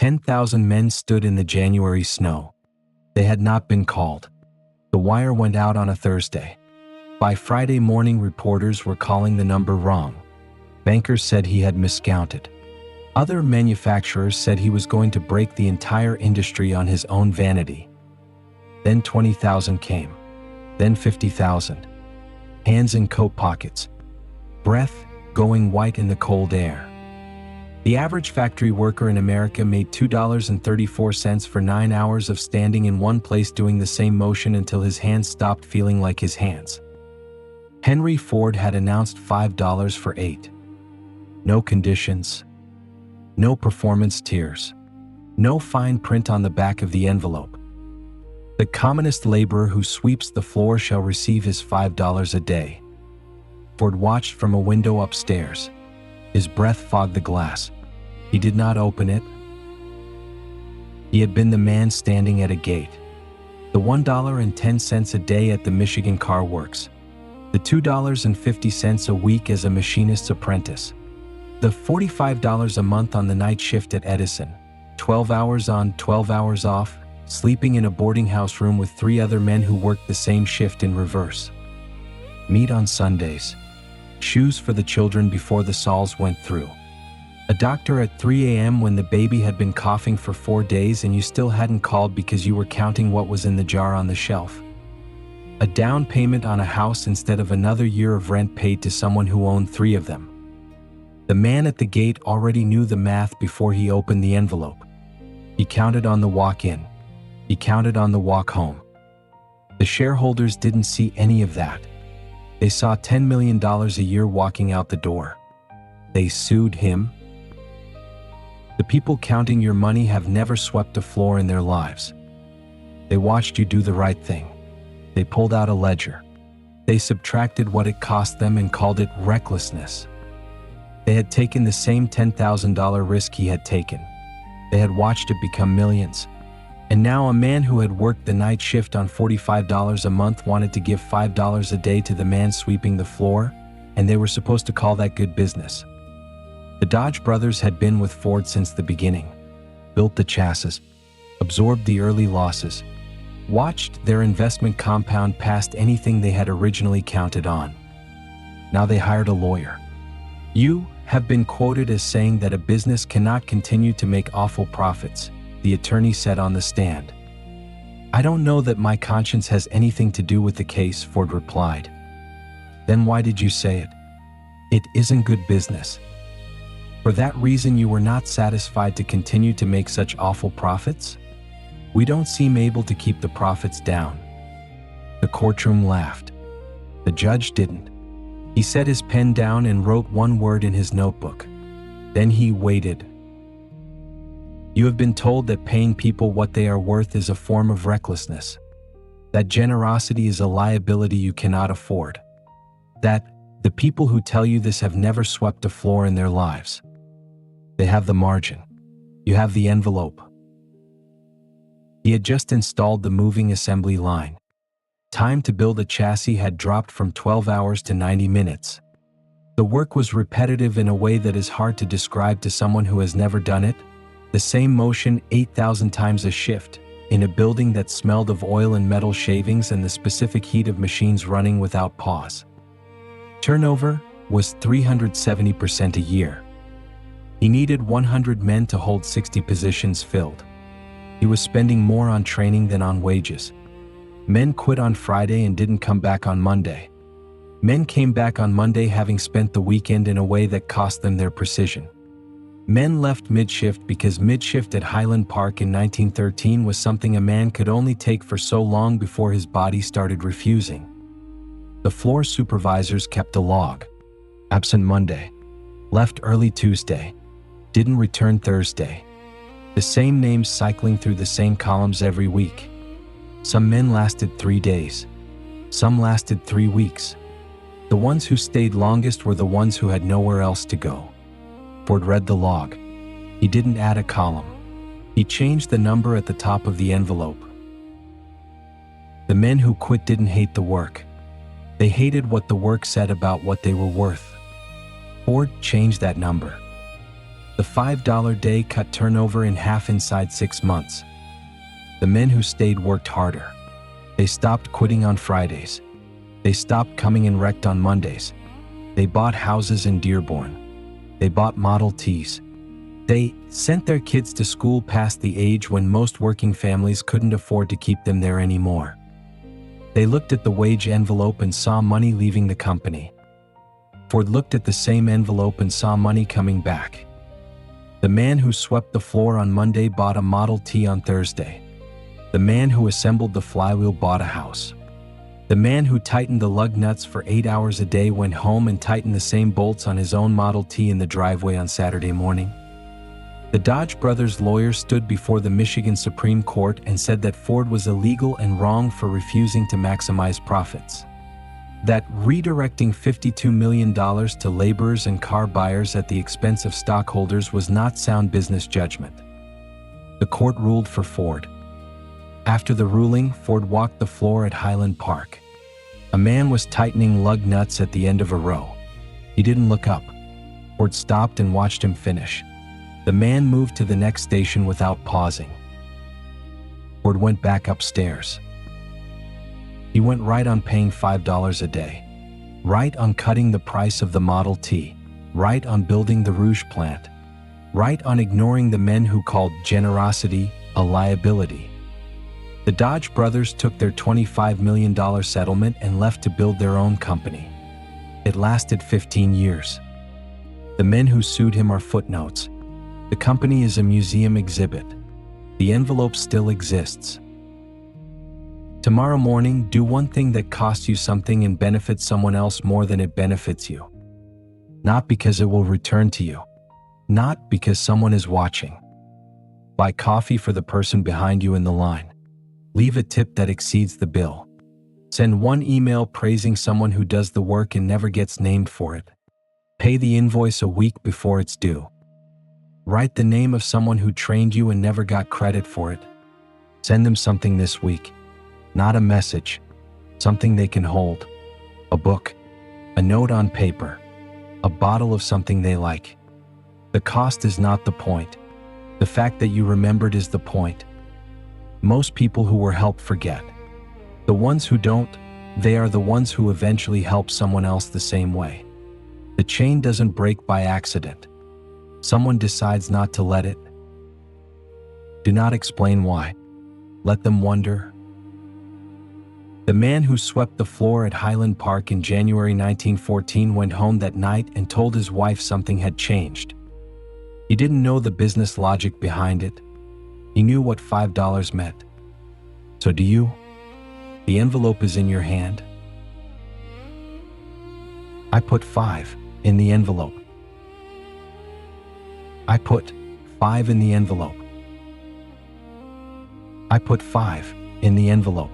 10,000 men stood in the January snow. They had not been called. The wire went out on a Thursday. By Friday morning, reporters were calling the number wrong. Bankers said he had miscounted. Other manufacturers said he was going to break the entire industry on his own vanity. Then 20,000 came. Then 50,000. Hands in coat pockets. Breath going white in the cold air. The average factory worker in America made $2.34 for 9 hours of standing in one place doing the same motion until his hands stopped feeling like his hands. Henry Ford had announced $5 for 8. No conditions. No performance tiers. No fine print on the back of the envelope. The commonest laborer who sweeps the floor shall receive his $5 a day. Ford watched from a window upstairs. His breath fogged the glass. He did not open it. He had been the man standing at a gate. The $1.10 a day at the Michigan Car Works. The $2.50 a week as a machinist's apprentice. The $45 a month on the night shift at Edison. 12 hours on, 12 hours off, sleeping in a boarding house room with 3 other men who worked the same shift in reverse. Meat on Sundays. Shoes for the children before the sols went through. A doctor at 3 a.m. when the baby had been coughing for 4 days and you still hadn't called because you were counting what was in the jar on the shelf. A down payment on a house instead of another year of rent paid to someone who owned 3 of them. The man at the gate already knew the math before he opened the envelope. He counted on the walk-in. He counted on the walk home. The shareholders didn't see any of that. They saw $10 million a year walking out the door. They sued him. The people counting your money have never swept a floor in their lives. They watched you do the right thing. They pulled out a ledger. They subtracted what it cost them and called it recklessness. They had taken the same $10,000 risk he had taken. They had watched it become millions. And now a man who had worked the night shift on $45 a month wanted to give $5 a day to the man sweeping the floor, and they were supposed to call that good business. The Dodge brothers had been with Ford since the beginning, built the chassis, absorbed the early losses, watched their investment compound past anything they had originally counted on. Now they hired a lawyer. You have been quoted as saying that a business cannot continue to make awful profits, the attorney said on the stand. I don't know that my conscience has anything to do with the case, Ford replied. Then why did you say it? It isn't good business. For that reason you were not satisfied to continue to make such awful profits? We don't seem able to keep the profits down. The courtroom laughed. The judge didn't. He set his pen down and wrote one word in his notebook. Then he waited. You have been told that paying people what they are worth is a form of recklessness. That generosity is a liability you cannot afford. That the people who tell you this have never swept a floor in their lives. They have the margin. You have the envelope. He had just installed the moving assembly line. Time to build a chassis had dropped from 12 hours to 90 minutes. The work was repetitive in a way that is hard to describe to someone who has never done it. The same motion 8,000 times a shift, in a building that smelled of oil and metal shavings and the specific heat of machines running without pause. Turnover was 370% a year. He needed 100 men to hold 60 positions filled. He was spending more on training than on wages. Men quit on Friday and didn't come back on Monday. Men came back on Monday having spent the weekend in a way that cost them their precision. Men left mid-shift because mid-shift at Highland Park in 1913 was something a man could only take for so long before his body started refusing. The floor supervisors kept a log. Absent Monday. Left early Tuesday. Didn't return Thursday. The same names cycling through the same columns every week. Some men lasted 3 days. Some lasted 3 weeks. The ones who stayed longest were the ones who had nowhere else to go. Ford read the log. He didn't add a column. He changed the number at the top of the envelope. The men who quit didn't hate the work. They hated what the work said about what they were worth. Ford changed that number. The $5 day cut turnover in half inside 6 months. The men who stayed worked harder. They stopped quitting on Fridays. They stopped coming in wrecked on Mondays. They bought houses in Dearborn. They bought Model Ts. They sent their kids to school past the age when most working families couldn't afford to keep them there anymore. They looked at the wage envelope and saw money leaving the company. Ford looked at the same envelope and saw money coming back. The man who swept the floor on Monday bought a Model T on Thursday. The man who assembled the flywheel bought a house. The man who tightened the lug nuts for 8 hours a day went home and tightened the same bolts on his own Model T in the driveway on Saturday morning. The Dodge brothers' lawyer stood before the Michigan Supreme Court and said that Ford was illegal and wrong for refusing to maximize profits. That redirecting $52 million to laborers and car buyers at the expense of stockholders was not sound business judgment. The court ruled for Ford. After the ruling, Ford walked the floor at Highland Park. A man was tightening lug nuts at the end of a row. He didn't look up. Ford stopped and watched him finish. The man moved to the next station without pausing. Ford went back upstairs. He went right on paying $5 a day, right on cutting the price of the Model T, right on building the Rouge plant, right on ignoring the men who called generosity a liability. The Dodge brothers took their $25 million settlement and left to build their own company. It lasted 15 years. The men who sued him are footnotes. The company is a museum exhibit. The envelope still exists. Tomorrow morning, do one thing that costs you something and benefits someone else more than it benefits you. Not because it will return to you. Not because someone is watching. Buy coffee for the person behind you in the line. Leave a tip that exceeds the bill. Send one email praising someone who does the work and never gets named for it. Pay the invoice a week before it's due. Write the name of someone who trained you and never got credit for it. Send them something this week. Not a message. Something they can hold. A book. A note on paper. A bottle of something they like. The cost is not the point. The fact that you remembered is the point. Most people who were helped forget. The ones who don't, they are the ones who eventually help someone else the same way. The chain doesn't break by accident. Someone decides not to let it. Do not explain why. Let them wonder. The man who swept the floor at Highland Park in January 1914 went home that night and told his wife something had changed. He didn't know the business logic behind it. He knew what $5 meant. So do you? The envelope is in your hand. I put 5 in the envelope. I put 5 in the envelope. I put 5 in the envelope.